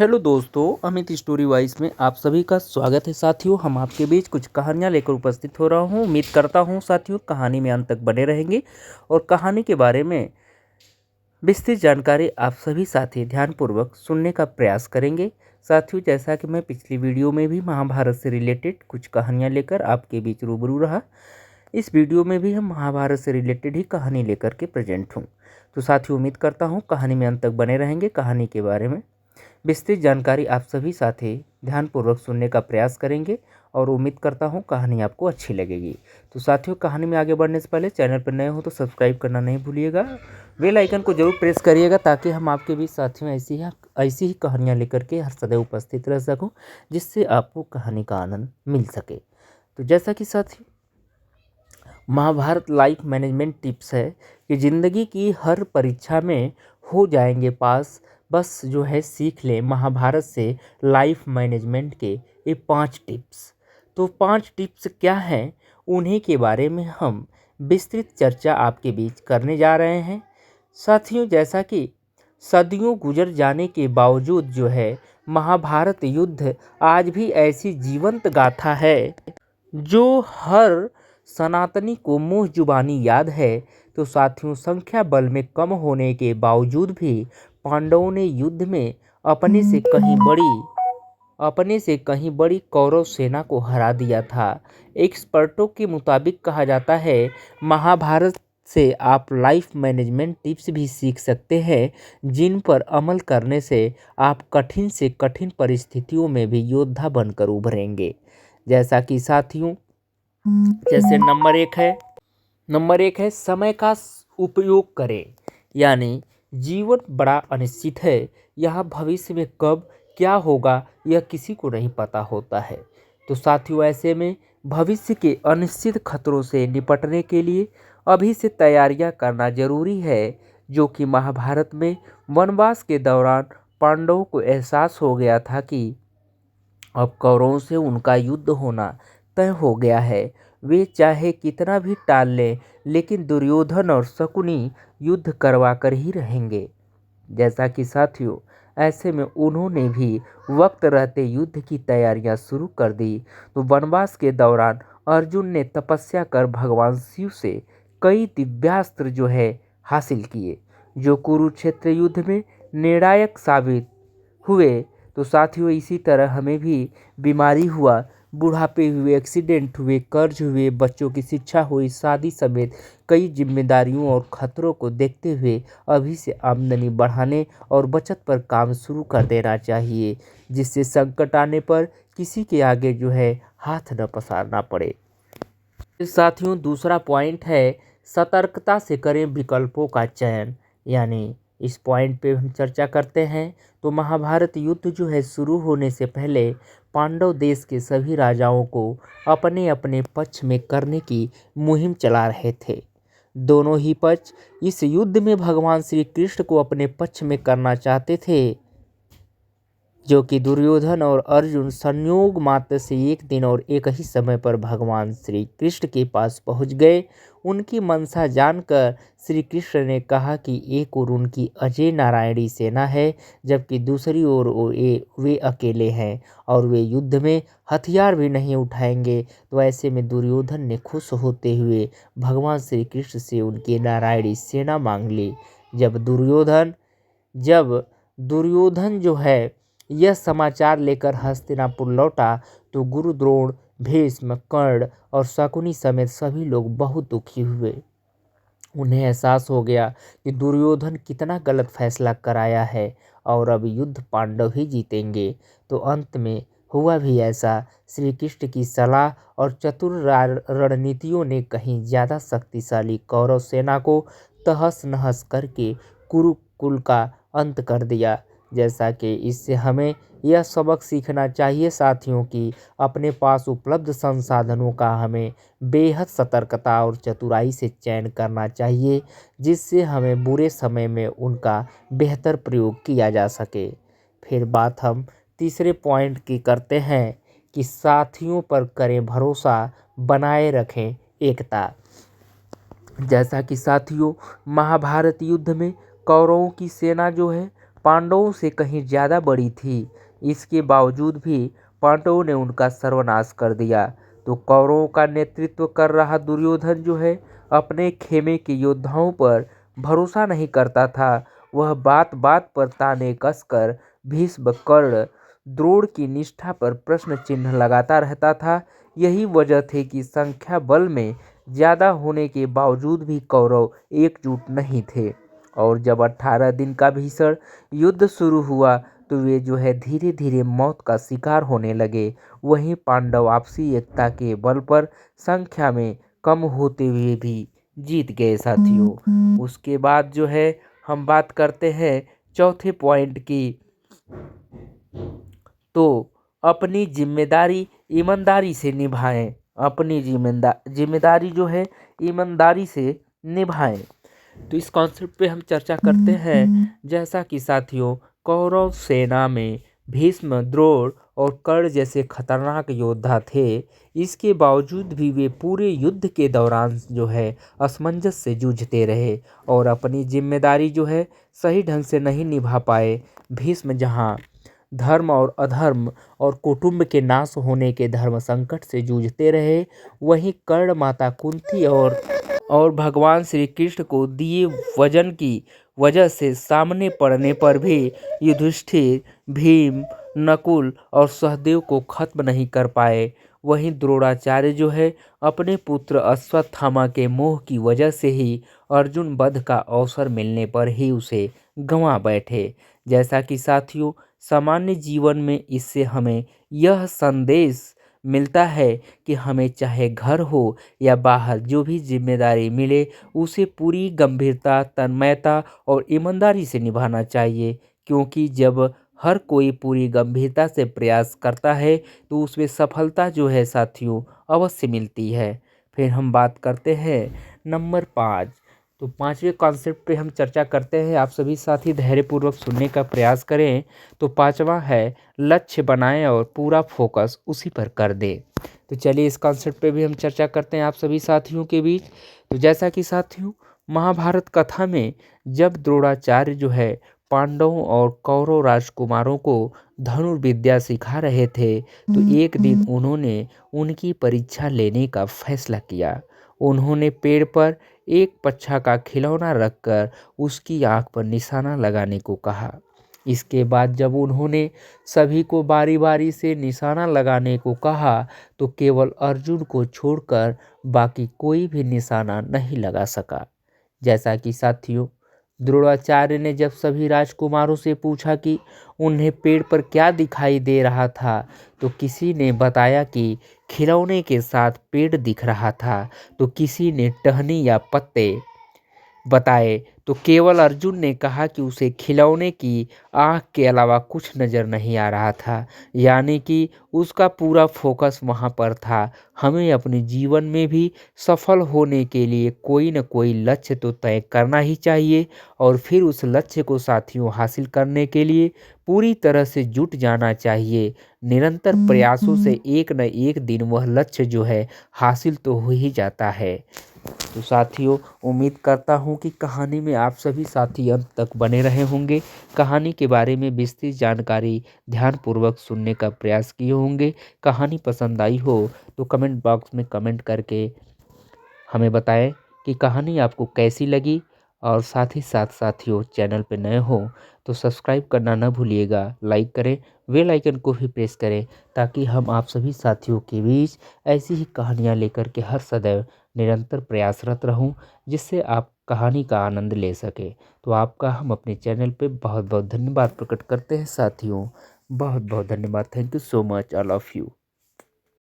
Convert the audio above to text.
Hello दोस्तों, Amit story wise में आप सभी का स्वागत है। साथियों, हम आपके बीच कुछ कहानियां लेकर उपस्थित हो रहा हूं। उम्मीद करता हूं साथियों कहानी में अंत तक बने रहेंगे और कहानी के बारे में विस्तृत जानकारी आप सभी साथी ध्यानपूर्वक सुनने का प्रयास करेंगे। साथियों, जैसा कि मैं पिछली वीडियो में भी महाभारत से रिलेटेड कुछ कहानियाँ लेकर आपके बीच रूबरू रहा, इस वीडियो में भी हम महाभारत से रिलेटेड ही कहानी लेकर के प्रेजेंट हूँ। तो साथियों, उम्मीद करता हूँ कहानी में अंत तक बने रहेंगे। कहानी के बारे में विस्तृत जानकारी आप सभी साथी ध्यानपूर्वक सुनने का प्रयास करेंगे और उम्मीद करता हूँ कहानी आपको अच्छी लगेगी। तो साथियों, कहानी में आगे बढ़ने से पहले चैनल पर नए हो तो सब्सक्राइब करना नहीं भूलिएगा, बेल आइकन को जरूर प्रेस करिएगा ताकि हम आपके बीच साथियों ऐसी ही कहानियाँ लेकर के हर सदैव उपस्थित रह सकूं, जिससे आपको कहानी का आनंद मिल सके। तो जैसा कि साथियों, महाभारत लाइफ मैनेजमेंट टिप्स है कि ज़िंदगी की हर परीक्षा में हो जाएंगे पास, बस जो है सीख लें महाभारत से लाइफ मैनेजमेंट के ये 5 टिप्स। तो 5 टिप्स क्या हैं, उन्हीं के बारे में हम विस्तृत चर्चा आपके बीच करने जा रहे हैं। साथियों, जैसा कि सदियों गुजर जाने के बावजूद जो है महाभारत युद्ध आज भी ऐसी जीवंत गाथा है जो हर सनातनी को मुँह जुबानी याद है। तो साथियों, संख्या बल में कम होने के बावजूद भी पांडवों ने युद्ध में अपने से कहीं बड़ी कौरव सेना को हरा दिया था। एक्सपर्टों के मुताबिक कहा जाता है महाभारत से आप लाइफ मैनेजमेंट टिप्स भी सीख सकते हैं, जिन पर अमल करने से आप कठिन से कठिन परिस्थितियों में भी योद्धा बनकर उभरेंगे। जैसा कि साथियों, जैसे नंबर एक है समय का उपयोग करें। यानी जीवन बड़ा अनिश्चित है, यहाँ भविष्य में कब क्या होगा यह किसी को नहीं पता होता है। तो साथियों, ऐसे में भविष्य के अनिश्चित खतरों से निपटने के लिए अभी से तैयारियां करना जरूरी है, जो कि महाभारत में वनवास के दौरान पांडवों को एहसास हो गया था कि अब कौरवों से उनका युद्ध होना तय हो गया है। वे चाहे कितना भी टाल लें, लेकिन दुर्योधन और शकुनी युद्ध करवा कर ही रहेंगे। जैसा कि साथियों, ऐसे में उन्होंने भी वक्त रहते युद्ध की तैयारियां शुरू कर दी। तो वनवास के दौरान अर्जुन ने तपस्या कर भगवान शिव से कई दिव्यास्त्र जो है हासिल किए, जो कुरुक्षेत्र युद्ध में निर्णायक साबित हुए। तो साथियों, इसी तरह हमें भी बीमारी हुआ, बुढ़ापे हुए, एक्सीडेंट हुए, कर्ज हुए, बच्चों की शिक्षा हुई, शादी समेत कई जिम्मेदारियों और खतरों को देखते हुए अभी से आमदनी बढ़ाने और बचत पर काम शुरू कर देना चाहिए, जिससे संकट आने पर किसी के आगे जो है हाथ न पसारना पड़े। साथियों, दूसरा पॉइंट है सतर्कता से करें विकल्पों का चयन। यानी इस पॉइंट पे हम चर्चा करते हैं। तो महाभारत युद्ध जो है शुरू होने से पहले पांडव देश के सभी राजाओं को अपने अपने पक्ष में करने की मुहिम चला रहे थे। दोनों ही पक्ष इस युद्ध में भगवान श्री कृष्ण को अपने पक्ष में करना चाहते थे, जो कि दुर्योधन और अर्जुन संयोग मात्र से एक दिन और एक ही समय पर भगवान श्री कृष्ण के पास पहुंच गए। उनकी मनसा जानकर श्री कृष्ण ने कहा कि एक ओर उनकी अजय नारायणी सेना है, जबकि दूसरी ओर वे अकेले हैं और वे युद्ध में हथियार भी नहीं उठाएंगे। तो ऐसे में दुर्योधन ने खुश होते हुए भगवान श्री कृष्ण से उनकी नारायणी सेना मांग ली। जब दुर्योधन जो है यह समाचार लेकर हस्तिनापुर लौटा, तो गुरु द्रोण, भीष्म, कर्ण और शकुनी समेत सभी लोग बहुत दुखी हुए। उन्हें एहसास हो गया कि दुर्योधन कितना गलत फैसला कराया है और अब युद्ध पांडव ही जीतेंगे। तो अंत में हुआ भी ऐसा। श्री कृष्ण की सलाह और चतुर रणनीतियों ने कहीं ज़्यादा शक्तिशाली कौरव सेना को तहस नहस करके कुरुकुल का अंत कर दिया। जैसा कि इससे हमें यह सबक सीखना चाहिए साथियों कि अपने पास उपलब्ध संसाधनों का हमें बेहद सतर्कता और चतुराई से चयन करना चाहिए, जिससे हमें बुरे समय में उनका बेहतर प्रयोग किया जा सके। फिर बात हम तीसरे पॉइंट की करते हैं कि साथियों पर करें भरोसा, बनाए रखें एकता। जैसा कि साथियों, महाभारत युद्ध में कौरवों की सेना जो है पांडवों से कहीं ज़्यादा बड़ी थी। इसके बावजूद भी पांडवों ने उनका सर्वनाश कर दिया। तो कौरवों का नेतृत्व कर रहा दुर्योधन जो है अपने खेमे के योद्धाओं पर भरोसा नहीं करता था। वह बात बात पर ताने कसकर भीष्म, कर्ण, द्रोण की निष्ठा पर प्रश्न चिन्ह लगाता रहता था। यही वजह थी कि संख्या बल में ज़्यादा होने के बावजूद भी कौरव एकजुट नहीं थे। और जब 18 दिन का भीषण युद्ध शुरू हुआ तो वे जो है धीरे धीरे मौत का शिकार होने लगे। वहीं पांडव आपसी एकता के बल पर संख्या में कम होते हुए भी जीत गए साथियों। उसके बाद जो है हम बात करते हैं चौथे पॉइंट की। तो अपनी जिम्मेदारी ईमानदारी से निभाएं। अपनी जिम्मेदारी जो है ईमानदारी से निभाएं। तो इस कॉन्सेप्ट पे हम चर्चा करते हैं। जैसा कि साथियों कौरव सेना में भीष्म, द्रोण और कर्ण जैसे खतरनाक योद्धा थे। इसके बावजूद भी वे पूरे युद्ध के दौरान जो है असमंजस से जूझते रहे और अपनी जिम्मेदारी जो है सही ढंग से नहीं निभा पाए। भीष्म जहाँ धर्म और अधर्म और कुटुंब के नाश होने के धर्म संकट से जूझते रहे, वहीं कर्ण माता कुंती और भगवान श्री कृष्ण को दिए वजन की वजह से सामने पड़ने पर भी युधिष्ठिर, भीम, नकुल और सहदेव को खत्म नहीं कर पाए। वहीं द्रोणाचार्य जो है अपने पुत्र अश्वत्थामा के मोह की वजह से ही अर्जुन वध का अवसर मिलने पर ही उसे गंवा बैठे। जैसा कि साथियों सामान्य जीवन में इससे हमें यह संदेश मिलता है कि हमें चाहे घर हो या बाहर जो भी जिम्मेदारी मिले उसे पूरी गंभीरता, तन्मयता और ईमानदारी से निभाना चाहिए। क्योंकि जब हर कोई पूरी गंभीरता से प्रयास करता है तो उसमें सफलता जो है साथियों अवश्य मिलती है। फिर हम बात करते हैं नंबर 5। तो 5वें कॉन्सेप्ट पे हम चर्चा करते हैं। आप सभी साथी धैर्यपूर्वक सुनने का प्रयास करें। तो 5वां है लक्ष्य बनाएं और पूरा फोकस उसी पर कर दें। तो चलिए इस कॉन्सेप्ट पे भी हम चर्चा करते हैं आप सभी साथियों के बीच। तो जैसा कि साथियों महाभारत कथा में जब द्रोणाचार्य जो है पांडवों और कौरव राजकुमारों को धनुर्विद्या सिखा रहे थे तो एक दिन उन्होंने उनकी परीक्षा लेने का फैसला किया। उन्होंने पेड़ पर एक पच्छा का खिलौना रखकर उसकी आंख पर निशाना लगाने को कहा। इसके बाद जब उन्होंने सभी को बारी बारी से निशाना लगाने को कहा तो केवल अर्जुन को छोड़कर बाकी कोई भी निशाना नहीं लगा सका। जैसा कि साथियों द्रोणाचार्य ने जब सभी राजकुमारों से पूछा कि उन्हें पेड़ पर क्या दिखाई दे रहा था तो किसी ने बताया कि खिलौने के साथ पेड़ दिख रहा था, तो किसी ने टहनी या पत्ते बताए, तो केवल अर्जुन ने कहा कि उसे खिलौने की आँख के अलावा कुछ नज़र नहीं आ रहा था। यानी कि उसका पूरा फोकस वहाँ पर था। हमें अपने जीवन में भी सफल होने के लिए कोई न कोई लक्ष्य तो तय करना ही चाहिए और फिर उस लक्ष्य को साथियों हासिल करने के लिए पूरी तरह से जुट जाना चाहिए। निरंतर प्रयासों से एक न एक दिन वह लक्ष्य जो है हासिल तो हो ही जाता है। तो साथियों उम्मीद करता हूँ कि कहानी में आप सभी साथी अंत तक बने रहे होंगे। कहानी के बारे में विस्तृत जानकारी ध्यानपूर्वक सुनने का प्रयास किए होंगे। कहानी पसंद आई हो तो कमेंट बॉक्स में कमेंट करके हमें बताएं कि कहानी आपको कैसी लगी। और साथ ही साथ साथियों चैनल पे नए हो तो सब्सक्राइब करना न भूलिएगा, लाइक करें, बेल आइकन को भी प्रेस करें ताकि हम आप सभी साथियों के बीच ऐसी ही कहानियाँ लेकर के हर सदैव निरंतर प्रयासरत रहूं जिससे आप कहानी का आनंद ले सके। तो आपका हम अपने चैनल पे बहुत बहुत धन्यवाद प्रकट करते हैं साथियों। बहुत बहुत धन्यवाद। Thank you so much, I love you.